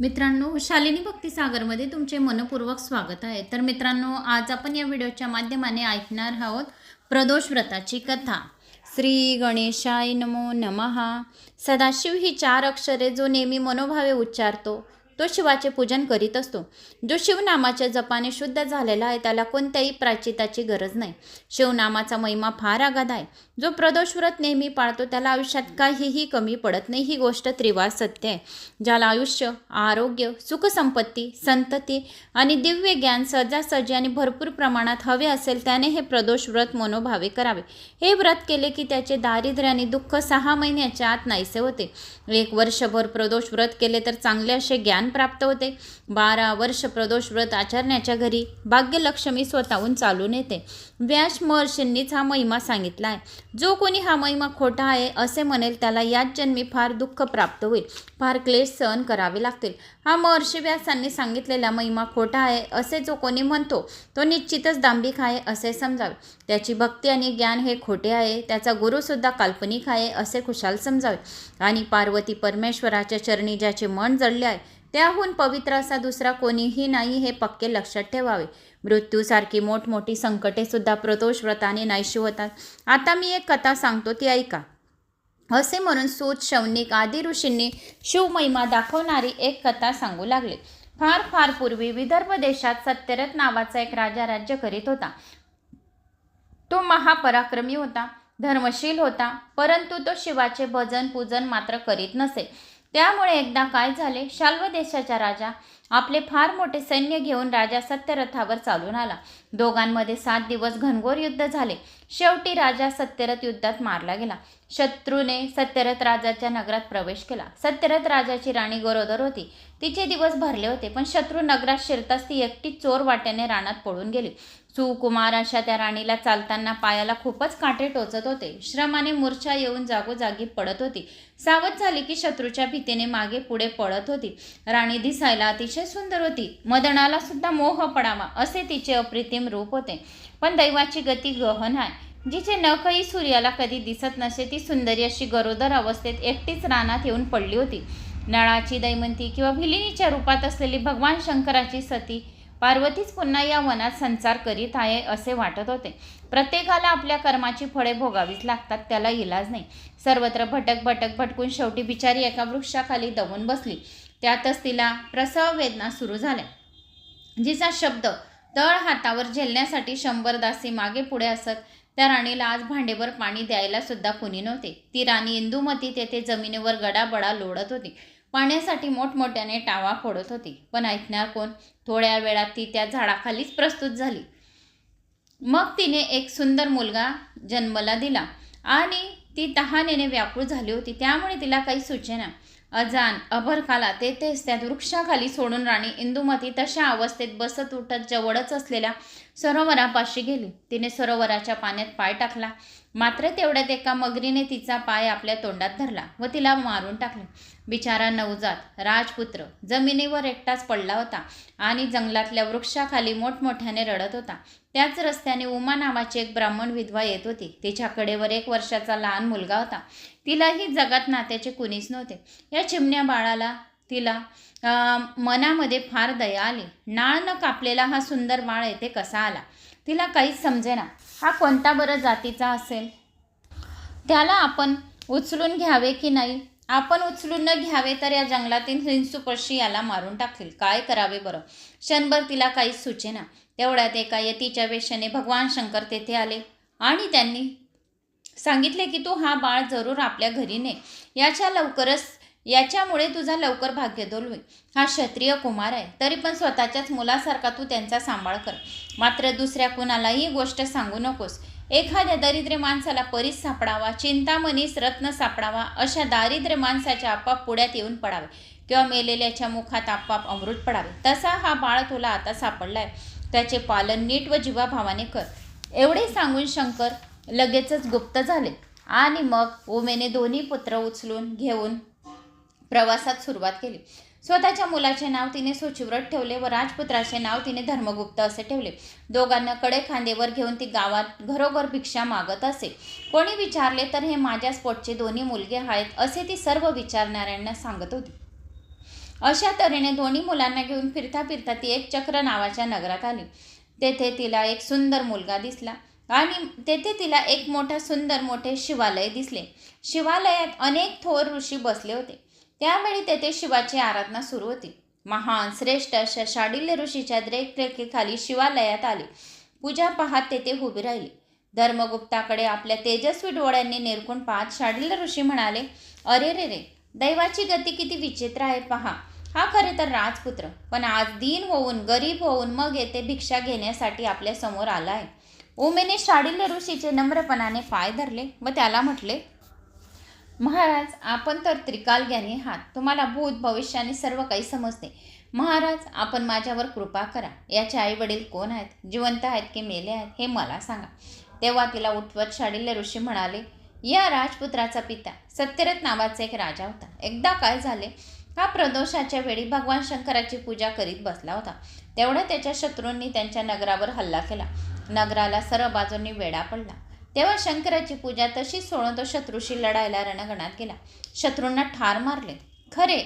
मित्रांनो, शालिनी भक्तिसागरमध्ये तुमचे मनपूर्वक स्वागत आहे. तर मित्रांनो, आज आपण या व्हिडिओच्या माध्यमाने ऐकणार आहोत प्रदोष व्रताची कथा. श्री गणेशाय नमो नमः. सदाशिव ही 4 अक्षरे जो नेहमी मनोभावे उच्चारतो तो शिवाचे पूजन करीत असतो. जो शिवनामाच्या जपाने शुद्ध झालेला आहे त्याला कोणत्याही प्रायश्चित्ताची गरज नाही. शिवनामाचा महिमा फार अगाध आहे. जो प्रदोष व्रत नेहमी पाळतो त्याला आयुष्यात काहीही कमी पडत नाही. ही गोष्ट त्रिवार सत्य आहे. ज्याला आयुष्य, आरोग्य, सुखसंपत्ती, संतती आणि दिव्य ज्ञान सहजासहजी आणि भरपूर प्रमाणात हवे असेल त्याने हे प्रदोष व्रत मनोभावे करावे. हे व्रत केले की त्याचे दारिद्र्य आणि दुःख 6 महिन्याच्या आत नाहीसे होते. 1 वर्षभर प्रदोष व्रत केले तर चांगले असे ज्ञान प्राप्त होते. 12 वर्ष प्रदोष व्रत आचरण्याच्या घरी भाग्यलक्ष्मी स्वतःहून चालून येते. व्यास महर्षींनीच हा महिमा सांगितला आहे. जो कोणी हा महिमा खोटा आहे असे म्हणेल त्याला याच जन्मी फार दुःख प्राप्त होईल, फार क्लेश सहन करावे लागतील. हा महर्षी व्यासांनी सांगितलेला महिमा खोटा आहे असे जो कोणी म्हणतो तो निश्चितच दांभिक आहे असे समजावे. त्याची भक्ती आणि ज्ञान हे खोटे आहे. त्याचा गुरुसुद्धा काल्पनिक आहे असे खुशाल समजावे. आणि पार्वती परमेश्वराच्या चरणी ज्याचे मन जडले आहे त्याहून पवित्र असा दुसरा कोणीही नाही हे पक्के लक्षात ठेवावे. मृत्यूसारखी मोठमोठी संकटे सुद्धा प्रदोष व्रताने नाहीशी होतात. आता मी एक कथा सांगतो ती ऐका. असे म्हणून सूत, शौनिक आदी ऋषींनी शिवमहिमा दाखवणारी एक कथा सांगू लागले. फार फार पूर्वी विदर्भ देशात सत्यरथ नावाचा एक राजा राज्य करीत होता. तो महापराक्रमी होता, धर्मशील होता, परंतु तो शिवाचे भजन पूजन मात्र करीत नसे. त्यामुळे एकदा काय झाले, शाल्व देशाचा राजा आपले फार मोठे सैन्य घेऊन राजा सत्यरथावर चालून आला. दोघांमध्ये 7 दिवस घनघोर युद्ध झाले. शेवटी राजा सत्यरथ युद्धात मारला गेला. शत्रूने सत्यरथ राजाच्या नगरात प्रवेश केला. सत्यरथ राजाची राणी गरोदर होती. तिचे दिवस भरले होते, पण शत्रू नगरात शिरताच ती एकटी चोर वाट्याने रानात पळून गेली. सुकुमार अशा त्या राणीला चालताना पायाला खूपच काटे टोचत होते. श्रमाने मूर्छा येऊन जागोजागी पडत होती. सावध झाली की शत्रूच्या भीतीने मागे पुढे पळत होती. राणी दिसायला अतिशय सुंदर होती. मदनाला सुद्धा मोह पडावा असे तिचे अप्रतिम रूप होते. पण दैवाची गती गहन आहे. जिचे नखही सूर्याला कधी दिसत नसे ती सुंदरी अशी गरोदर अवस्थेत एकटीच रानात येऊन पडली होती. नळाची दैमंती किंवा भिलिनीच्या रूपात असलेली भगवान शंकराची सती पार्वतीच पुन्हा या वनात संचार करीत आहे असे वाटत होते. प्रत्येकाला आपल्या कर्माची फळे भोगावीच लागतात, त्याला इलाज नाही. सर्वत्र भटकून शेवटी बिचारी एका वृक्षाखाली दबून बसली. त्यातच तिला प्रसव वेदना सुरू झाल्या. जिचा शब्द तळ हातावर झेलण्यासाठी 100 दासी मागे पुढे असत. त्या राणीला आज भांडेभर पाणी द्यायला सुद्धा कुणी नव्हते. ती राणी इंदुमती तेथे जमिनीवर गडाबडा लोळत होती. पाण्यासाठी मोठमोठ्याने टावा फोडत होती, पण ऐकणार कोण? थोड्या वेळात ती त्या झाडाखालीच प्रस्तुत झाली. मग तिने एक सुंदर मुलगा जन्मला दिला आणि ती तहानेने व्याकुळ झाली होती. त्यामुळे तिला काही सुचेना. अजान अभरकाला तेथेच त्या वृक्षाखाली सोडून राणी इंदुमती तशा अवस्थेत बसत उठत जवळच असलेल्या सरोवरापाशी गेली. तिने सरोवराच्या पाण्यात पाय टाकला, मात्र तेवढ्यात एका मगरीने तिचा पाय आपल्या तोंडात धरला व तिला मारून टाकले. बिचारा नवजात राजपुत्र जमिनीवर एकटाच पडला होता आणि जंगलातल्या वृक्षाखाली मोठमोठ्याने रडत होता. त्याच रस्त्याने उमा नावाची एक ब्राह्मण विधवा येत होती. तिच्या कडेवर 1 वर्षाचा लहान मुलगा होता. तिलाही जगात नात्याचे कुणीच नव्हते. या चिमण्या बाळाला तिला मनामध्ये फार दया आली. नाळ न कापलेला हा सुंदर बाळ येथे कसा आला? तिला काहीच समजेना. हा कोणता बरं जातीचा असेल? त्याला आपण उचलून घ्यावे की नाही? आपण उचलून न घ्यावे तर या जंगलातील हिंसू पक्षी याला मारून टाकतील. काय करावे बरं? क्षणभर तिला काहीच सुचेना. तेवढ्यात एका यतीच्या वेशाने भगवान शंकर तेथे आले आणि त्यांनी सांगितले की तू हा बाळ जरूर आपल्या घरी ने. याच्यामुळे तुझा लवकर भाग्यदोल होईल. हा क्षत्रिय कुमार आहे, तरी पण स्वतःच्याच मुलासारखा तू त्यांचा सांभाळ कर. मात्र दुसऱ्या कुणालाही गोष्ट सांगू नकोस. एखाद्या दरिद्र माणसाला परीस सापडावा, चिंतामणीस रत्न सापडावा, अशा दारिद्र्य माणसाच्या आपाप पुढ्यात येऊन पडावे किंवा मेलेल्याच्या मुखात आपाप अमृत पडावे. तसा हा बाळ तुला आता सापडलाय. त्याचे पालन नीट व जीवाभावाने कर. एवढे सांगून शंकर लगेचच गुप्त झाले आणि मग उमेने दोन्ही पुत्र उचलून घेऊन प्रवासात सुरुवात केली. स्वतःच्या मुलाचे नाव तिने सुचिव्रत ठेवले व राजपुत्राचे नाव तिने धर्मगुप्त असे ठेवले. दोघांना कडे खांदेवर घेऊन ती गावात घरोघर भिक्षा मागत असे. कोणी विचारले तर हे माझ्याच पोटचे दोन्ही मुलगे आहेत असे ती सर्व विचारणाऱ्यांना सांगत होती. अशा तऱ्हेने दोन्ही मुलांना घेऊन फिरता फिरता ती एक चक्र नावाच्या नगरात आली. तेथे तिला एक सुंदर मुलगा दिसला आणि तेथे तिला एक सुंदर मोठे शिवालय दिसले. शिवालयात अनेक थोर ऋषी बसले होते. त्यावेळी तेथे शिवाची आराधना सुरू होती. महान श्रेष्ठ अशा शाडिल्य ऋषीच्या देखरेखीखाली शिवालयात आले. पूजा पाहत तेथे उभी राहिली. धर्मगुप्ताकडे आपल्या तेजस्वी डोळ्यांनी निरखून पाहत शाडिल्य ऋषी म्हणाले, अरे रे रे, दैवाची गती किती विचित्र आहे पहा. हा खरे तर राजपुत्र, पण आज दीन होऊन गरीब होऊन मग येथे भिक्षा घेण्यासाठी आपल्या समोर आला आहे. उमेने शाडिल्य ऋषीचे नम्रपणाने पाय धरले व त्याला म्हटले, महाराज, आपण तर त्रिकालज्ञानी आहात. तुम्हाला भूत भविष्य आणि सर्व काही समजते. महाराज, आपण माझ्यावर कृपा करा. याचे आई वडील कोण आहेत? जिवंत आहेत की मेले आहेत हे मला सांगा. तेव्हा तिला उठवत शाडिल्य ऋषी म्हणाले, या राजपुत्राचा पिता सत्यरथ नावाचा एक राजा होता. एकदा काय झाले, हा प्रदोषाच्या वेळी भगवान शंकराची पूजा करीत बसला होता. तेवढा त्याच्या शत्रूंनी त्यांच्या नगरावर हल्ला केला. नगराला सर्व बाजूंनी वेढा पडला. तेव्हा शंकराची पूजा तशीच सोडून तो शत्रूशी लढायला रणगणात गेला. शत्रूंना ठार मारले खरे,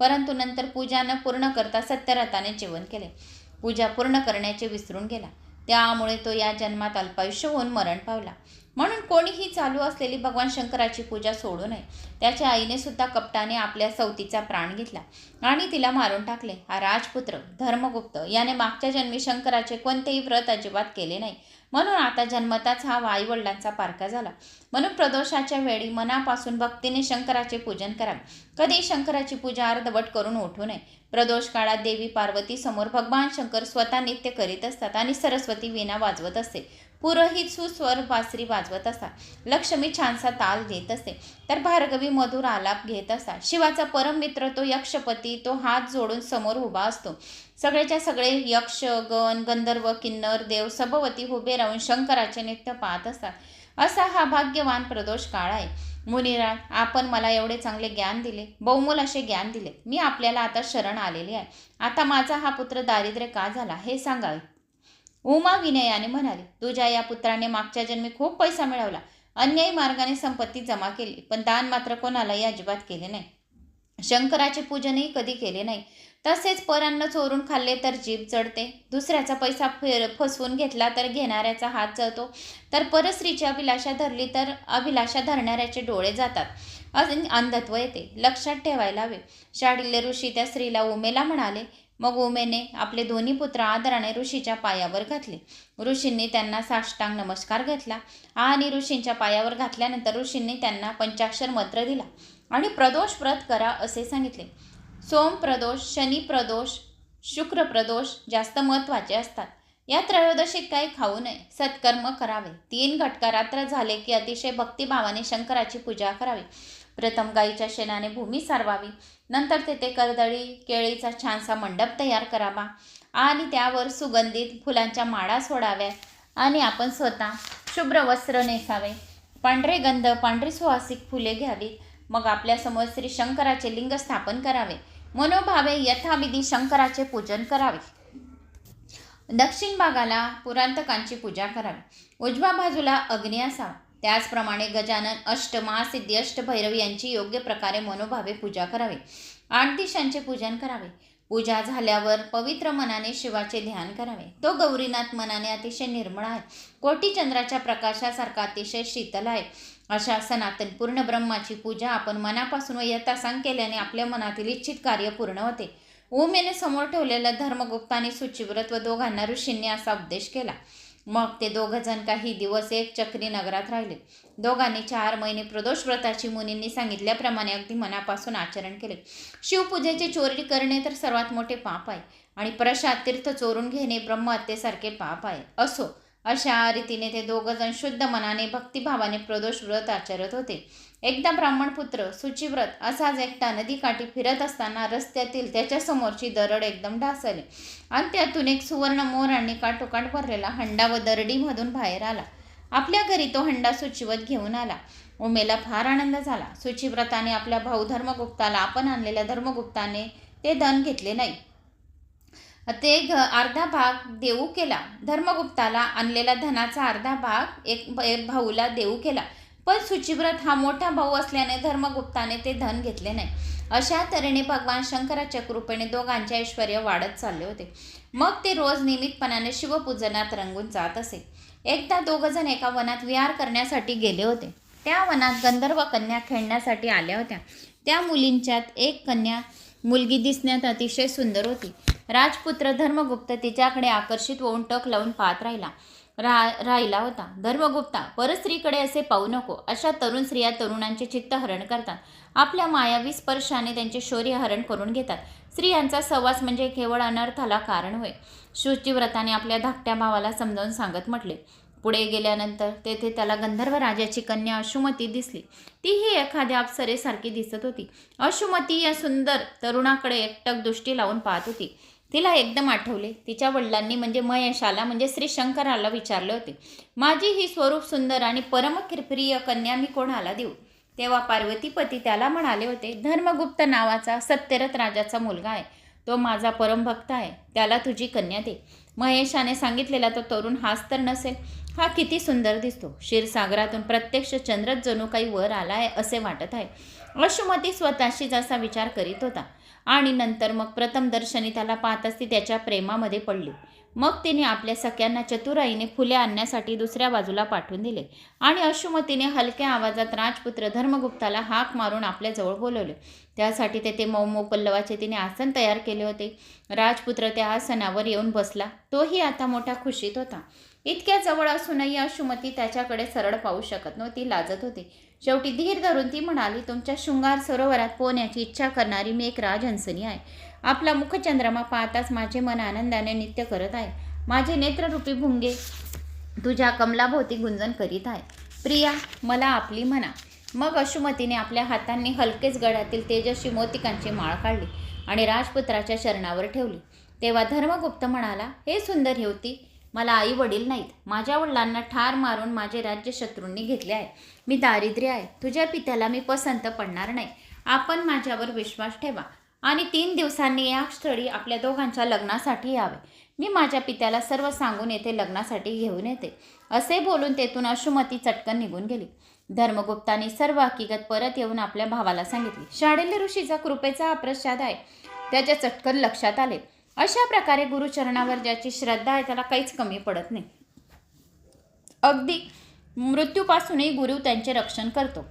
परंतु नंतर पूजा न पूर्ण करता सत्यरथाने जेवण केले. पूजा पूर्ण करण्याचे विसरून गेला. त्यामुळे तो या जन्मात अल्पायुष्य होऊन मरण पावला. म्हणून कोणीही चालू असलेली भगवान शंकराची पूजा सोडू नये. त्याच्या आईने सुद्धा कपटाने आपल्या सवतीचा प्राण घेतला आणि तिला मारून टाकले. हा राजपुत्र धर्मगुप्त याने मागच्या जन्मी शंकराचे कोणतेही व्रत अजिबात केले नाही, म्हणून आता जन्मताच हा आईवडिलांचा पारका झाला. म्हणून प्रदोषाच्या वेळी मनापासून भक्तीने शंकराचे पूजन करावे. कधी शंकराची पूजा अर्धवट करून उठू नये. प्रदोष काळात देवी पार्वती समोर भगवान शंकर स्वतः नृत्य करीत असतात आणि सरस्वती वीणा वाजवत असते. पुरोहित सुस्वर बासरी वाजवत असतात. लक्ष्मी छानसा ताल घेत असते, तर भार्गवी मधुर आलाप घेत असतात. शिवाचा परम मित्र तो यक्षपती तो हात जोडून समोर उभा असतो. सगळेच्या सगळे यक्ष गण गंधर्व किन्नर देव सभोवती उभे राहून शंकराचे नृत्य पाहत असतात. असा हा भाग्यवान प्रदोष काळ आहे. मुनिराज, आपण मला एवढे चांगले ज्ञान दिले, बहुमोल असे ज्ञान दिले. मी आपल्याला आता शरण आलेली आहे. आता माझा हा पुत्र दारिद्र्य का झाला हे सांगावे. उमा विनयाने म्हणाली, तुझ्या या पुत्राने मागच्या जन्मी खूप पैसा मिळवला, अन्यायी मार्गाने संपत्ती जमा केली, पण दान मात्र कोणालाही अजिबात केले नाही. शंकराचे पूजनही कधी केले नाही. तसेच परान्न चोरून खाल्ले तर जीभ चढते, दुसऱ्याचा पैसा फसवून घेतला तर घेणाऱ्याचा हात जळतो, तर परस्त्रीची अभिलाषा धरली तर अभिलाषा धरणाऱ्याचे डोळे जातात, अंधत्व येते. लक्षात ठेवायला हवे. शाडिल्य ऋषी त्या स्त्रीला उमेला म्हणाले. मग उमेने आपले दोन्ही पुत्र आदराने ऋषीच्या पायावर घातले. ऋषींनी त्यांना साष्टांग नमस्कार घातला आणि ऋषींच्या पायावर घातल्यानंतर ऋषींनी त्यांना पंचाक्षर मंत्र दिला आणि प्रदोष व्रत करा असे सांगितले. सोम प्रदोष, शनी प्रदोष, शुक्र प्रदोष जास्त महत्त्वाचे असतात. या त्रयोदशीत काही खाऊ नये, सत्कर्म करावे. 3 घटका रात्र झाले की अतिशय भक्तिभावाने शंकराची पूजा करावी. प्रथम गाईच्या शेणाने भूमी सारवावी, नंतर तेथे कर्दळी केळीचा छानसा मंडप तयार करावा आणि त्यावर सुगंधित फुलांच्या माळा सोडाव्यात आणि आपण स्वतः शुभ्र वस्त्र नेसावे. पांढरे गंध पांढरी सुवासिक फुले घ्यावीत. मग आपल्यासमोर श्री शंकराचे लिंग स्थापन करावे. मनोभावे यथाविधी शंकराचे पूजन करावे. दक्षिण भागाला पुरांतकांची पूजा करावी. उजव्या बाजूला अग्नी असावा. त्याचप्रमाणे गजानन अष्ट महासिद्धी अष्टभैरवी यांची योग्य प्रकारे मनोभावे पूजा करावी. 8 दिशांचे पूजन करावे. पूजा झाल्यावर पवित्र मनाने शिवाचे ध्यान करावे. तो गौरीनाथ मनाने अतिशय निर्मळ आहे, कोटी चंद्राच्या प्रकाशासारखा अतिशय शीतल आहे. अशा सनातन पूर्ण ब्रह्माची पूजा आपण मनापासून व यथासांग केल्याने आपल्या मनातील इच्छित कार्य पूर्ण होते. उमेने समोर ठेवलेल्या धर्मगुप्ताने सुचिव्रत व दोघांना ऋषींनी असा उपदेश केला. मग ते दोघंजण काही दिवस एक चक्री नगरात राहिले. दोघांनी 4 महिने प्रदोष व्रताची मुनींनी सांगितल्याप्रमाणे अगदी मनापासून आचरण केले. शिवपूजेची चोरी करणे तर सर्वात मोठे पाप आहे आणि प्रसाद तीर्थ चोरून घेणे ब्रह्महत्येसारखे पाप आहे. असो, अशा रीतीने ते दोघंजण शुद्ध मनाने भक्तिभावाने प्रदोष व्रत आचरत होते. एकदा ब्राह्मणपुत्र सुचिव्रत असाच एकटा नदीकाठी फिरत असताना रस्त्यातील त्याच्या समोरची दरड एकदम ढासळली आणि त्यातून एक सुवर्ण मोरांनी काठोकाठ भरलेला हंडा व दरडीमधून बाहेर आला. आपल्या घरी तो हंडा सुचिव्रत घेऊन आला. उमेला फार आनंद झाला. सुचिव्रताने आपल्या भाऊ धर्मगुप्ताला आपण आणलेल्या धर्मगुप्ताने ते धन घेतले नाही, ते अर्धा भाग देऊ केला. धर्मगुप्ताला आणलेला धनाचा अर्धा भाग एक भाऊला देऊ केला, पण सुचिव्रत हा मोठा भाऊ असल्याने धर्मगुप्ताने ते धन घेतले नाही. अशा तऱ्हेने भगवान शंकराच्या कृपेने दोघांचे ऐश्वर वाढत चालले होते. मग ते रोज नियमितपणाने शिवपूजनात रंगून जात असे. एकदा दोघजण एका वनात विहार करण्यासाठी गेले होते. त्या वनात गंधर्व कन्या खेळण्यासाठी आल्या होत्या. त्या मुलींच्यात एक मुलगी दिसण्यात अतिशय सुंदर होती. राजपुत्र धर्मगुप्त तिच्याकडे आकर्षित होऊन टक लावून पाहत राहिला होता. धर्मगुप्ता, परस्त्रीकडे असे पाहू नको. अशा तरुण स्त्रिया तरुणांचे चित्त हरण करतात. आपल्या मायावी स्पर्शाने त्यांचे शौर्य हरण करून घेतात. स्त्रियांचा सहवास म्हणजे केवळ अनर्थाला कारण होय. शुचिव्रताने आपल्या धाकट्या भावाला समजावून सांगत म्हटले. पुढे गेल्यानंतर तेथे त्याला गंधर्व राजाची कन्या अशुमती दिसली. तीही एखाद्या अप्सरेसारखी दिसत होती. अशुमती या सुंदर तरुणाकडे एकटक दृष्टी लावून पाहत होती. तिला एकदम आठवले. तिच्या वडिलांनी म्हणजे महेशाला म्हणजे श्री शंकराला विचारले होते, माझी ही स्वरूप सुंदर आणि परमप्रिय कन्या मी कोणाला देऊ? तेव्हा पार्वतीपती त्याला म्हणाले होते, धर्मगुप्त नावाचा सत्यरथ राजाचा मुलगा आहे. तो माझा परमभक्त आहे. त्याला तुझी कन्या दे. महेशाने सांगितलेला तो तरुण हाच तर नसेल? हा किती सुंदर दिसतो. क्षीरसागरातून प्रत्यक्ष चंद्रच जणू काही वर आला आहे असे वाटत आहे. अशुमती स्वतःशीच असा विचार करीत होता. आणि नंतर मग प्रथम दर्शनी त्याला पाहताच ती त्याच्या प्रेमामध्ये पडली. मग तिने आपल्या सख्यांना चतुराईने फुले आणण्यासाठी दुसऱ्या बाजूला पाठवून दिले आणि अशुमतीने हलक्या आवाजात राजपुत्र धर्मगुप्ताला हाक मारून आपल्याजवळ बोलवले. त्यासाठी तेथे मऊ पल्लवाचे तिने आसन तयार केले होते. राजपुत्र त्या आसनावर येऊन बसला. तोही आता मोठ्या खुशीत होता. इतक्या जवळ असूनही अशुमती त्याच्याकडे सरळ पाहू शकत नव्हती, लाजत होती. शेवटी धीर धरून ती म्हणाली, तुमच्या शृंगार सरोवरात पोहण्याची इच्छा करणारी मी एक राजहंसनी आहे. आपला मुखचंद्रमा पाहताच माझे मन आनंदाने नृत्य करत आहे. माझे नेत्ररूपी भुंगे तुझ्या कमलाभोवती गुंजन करीत आहे. प्रिया, मला आपली म्हणा. मग अशुमतीने आपल्या हातांनी हलकेच गळ्यातील तेजस्वी मोतिकांची माळ काढली आणि राजपुत्राच्या चरणावर ठेवली. तेव्हा धर्मगुप्त म्हणाला, हे सुंदर युवती, मला आई वडील नाहीत. माझ्या वडिलांना ठार मारून माझे राज्य शत्रूंनी घेतले आहे. मी दारिद्र्य आहे. तुझ्या पित्याला मी पसंत पडणार नाही. आपण माझ्यावर विश्वास ठेवा आणि 3 दिवसांनी या स्थळी आपल्या दोघांच्या लग्नासाठी यावे. मी माझ्या पित्याला सर्व सांगून येथे लग्नासाठी घेऊन येते. असे बोलून तेथून अशुमती चटकन निघून गेली. धर्मगुप्ताने सर्व हकीकत परत येऊन आपल्या भावाला सांगितली. शांडिल्य ऋषीचा कृपेचा हा प्रसाद आहे. त्याच्या चटकन लक्षात आले. अशा प्रकारे गुरुचरणावर ज्याची श्रद्धा आहे त्याला काहीच कमी पडत नाही. अगदी मृत्यूपासूनही गुरु त्यांचे रक्षण करतो.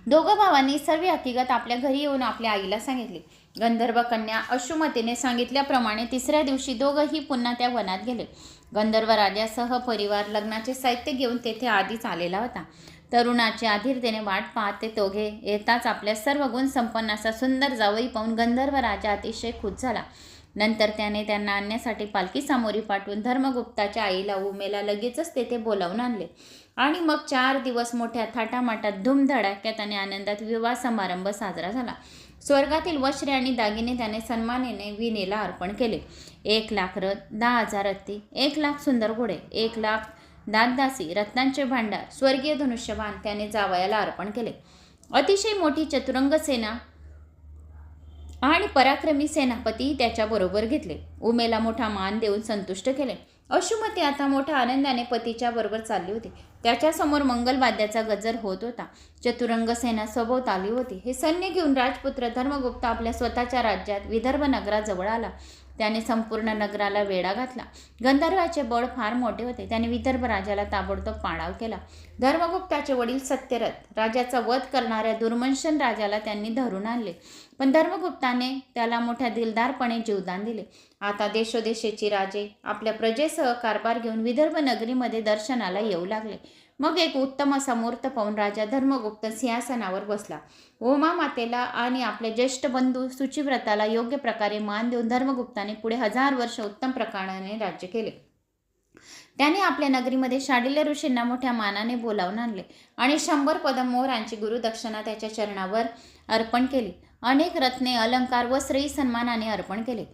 दोघं भावांनी सर्व हकीकत आपल्या घरी येऊन आपल्या आईला सांगितली. गंधर्व कन्या अशुमतीने सांगितल्याप्रमाणे तिसऱ्या दिवशी दोघंही पुन्हा त्या वनात गेले. गंधर्व राजासह परिवार लग्नाचे साहित्य घेऊन तेथे आधीच आलेला होता. तरुणाची आधीरतेने वाट पाहत ते दोघे येताच आपल्या सर्व गुण संपन्न असा सुंदर जावई पाहून गंधर्व राजा अतिशय खुश झाला. नंतर त्याने त्यांना आणण्यासाठी पालखी सामोरी पाठवून धर्मगुप्ताच्या आईला उमेला लगेचच तेथे बोलावून आणले आणि मग 4 दिवस मोठ्या थाटामाटात धूमधडाक्यात आणि आनंदात विवाह समारंभ साजरा झाला. स्वर्गातील वस्त्रे आणि दागिने त्याने सन्मानाने विनेला अर्पण केले. 1,00,000 रथ, 10,000 हत्ती, 1,00,000 सुंदर घोडे, 1,00,000 दासदासी, रत्नांचे भांडार, स्वर्गीय धनुष्यबाण त्याने जावयाला अर्पण केले. अतिशय मोठी चतुरंग सेना आणि पराक्रमी सेनापती त्याच्याबरोबर घेतले. उमेला मोठा मान देऊन संतुष्ट केले. अशुमती आता मोठ्या आनंदाने पतीच्या बरोबर चालली होती. त्याच्यासमोर मंगलवाद्याचा गजर होत होता. चतुरंग सेना सभोवत आली होती. हे सैन्य घेऊन राजपुत्र धर्मगुप्त आपल्या स्वतःच्या राज्यात विदर्भ नगराजवळ आला. त्याने संपूर्ण नगराला वेढा घातला. गंधर्वाचे बळ फार मोठे होते. त्याने विदर्भ राजाला ताबडतोब पाडाव केला. धर्मगुप्ताचे वडील सत्यरथ राजाचा वध करणाऱ्या दुर्मंशन राजाला त्यांनी धरून आणले, पण धर्मगुप्ताने त्याला मोठ्या दिलदारपणे जीवदान दिले. आता देशोदेशेची राजे आपल्या प्रजेसह कारभार घेऊन विदर्भ नगरीमध्ये दर्शनाला येऊ लागले. मग एक उत्तम असा मुहूर्त पाहून राजा धर्मगुप्त सिंहासनावर बसला. उमा मातेला आणि आपल्या ज्येष्ठ बंधू शुचिव्रताला योग्य प्रकारे मान देऊन धर्मगुप्ताने पुढे 1000 वर्ष उत्तम प्रकाराने राज्य केले. त्याने आपल्या नगरीमध्ये शांडिल्य ऋषींना मोठ्या मानाने बोलावून आणले आणि 100 पदम मोहरांची गुरुदक्षिणा त्याच्या चरणावर अर्पण केली. अनेक रत्ने, अलंकार व श्रेयी सन्मानाने अर्पण केले.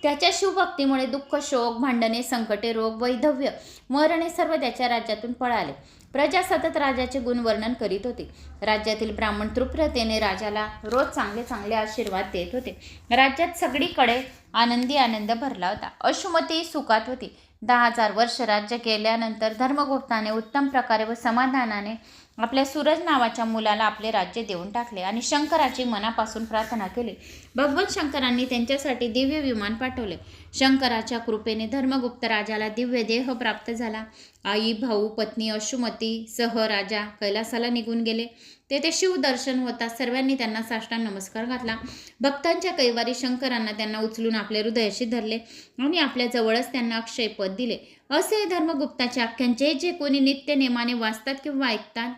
त्याच्या शिवभक्तीमुळे दुःख, शोक, भांडणे, संकटे, रोग, वैधव्य, मरणे सर्व त्याच्या राज्यातून पळाले. प्रजा सतत राजाचे गुणवर्णन करीत होती. राज्यातील ब्राह्मण तृप्ततेने राजाला रोज चांगले चांगले आशीर्वाद देत होते. राज्यात सगळीकडे आनंद भरला होता. अशुमती सुखात होती. 10,000 वर्ष राज्य केल्यानंतर धर्मगुप्ताने उत्तम प्रकारे व समाधानाने आपल्या सूरज नावाच्या मुलाला आपले राज्य देऊन टाकले आणि शंकराची मनापासून प्रार्थना केली. भगवान शंकरांनी त्यांच्यासाठी दिव्य विमान पाठवले. शंकराच्या कृपेने धर्मगुप्त राजाला दिव्य देह प्राप्त झाला. आई, भाऊ, पत्नी अश्वमती सह राजा कैलासाला निघून गेले. तेथे शिवदर्शन होताच सर्वांनी त्यांना साष्टांग नमस्कार घातला. भक्तांच्या कैवारी शंकरांना त्यांना उचलून आपल्या हृदयाशी धरले आणि आपल्या जवळच त्यांना अक्षय पद दिले. असे धर्मगुप्ताचे आख्यान जे कोणी नित्य नेमाने वाचतात किंवा ऐकतात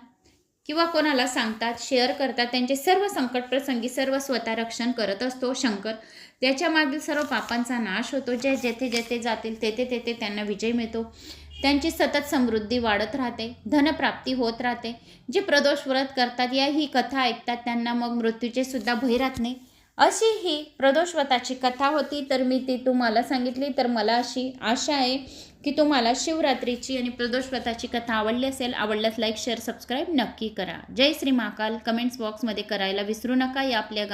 किंवा कोणाला सांगतात, शेअर करतात, त्यांचे सर्व संकट प्रसंगी सर्व स्वतः रक्षण करत असतो शंकर. त्याच्या मागील सर्व पापांचा नाश होतो. जे जेथे जेथे जातील तेथे तेथे त्यांना विजय मिळतो. त्यांची सतत समृद्धी वाढत राहते, धनप्राप्ती होत राहते. जे प्रदोष व्रत करतात या ही कथा ऐकतात त्यांना मग मृत्यूचे सुद्धा भय राहत नाही. अशी ही प्रदोष व्रताची कथा होती. तर मी ती तुम्हाला सांगितली. तर मला अशी आशा आहे की तुम्हाला शिवरात्रीची आणि प्रदोष व्रताची कथा आवडली असेल. आवडल्यास लाईक, शेअर, सबस्क्राईब नक्की करा. जय श्री महाकाल कमेंट्स बॉक्समध्ये करायला विसरू नका. या आपल्या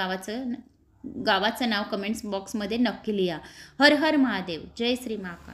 गावाचं नाव कमेंट्स बॉक्समध्ये नक्की लिहा. हर हर महादेव. जय श्री महाकाल.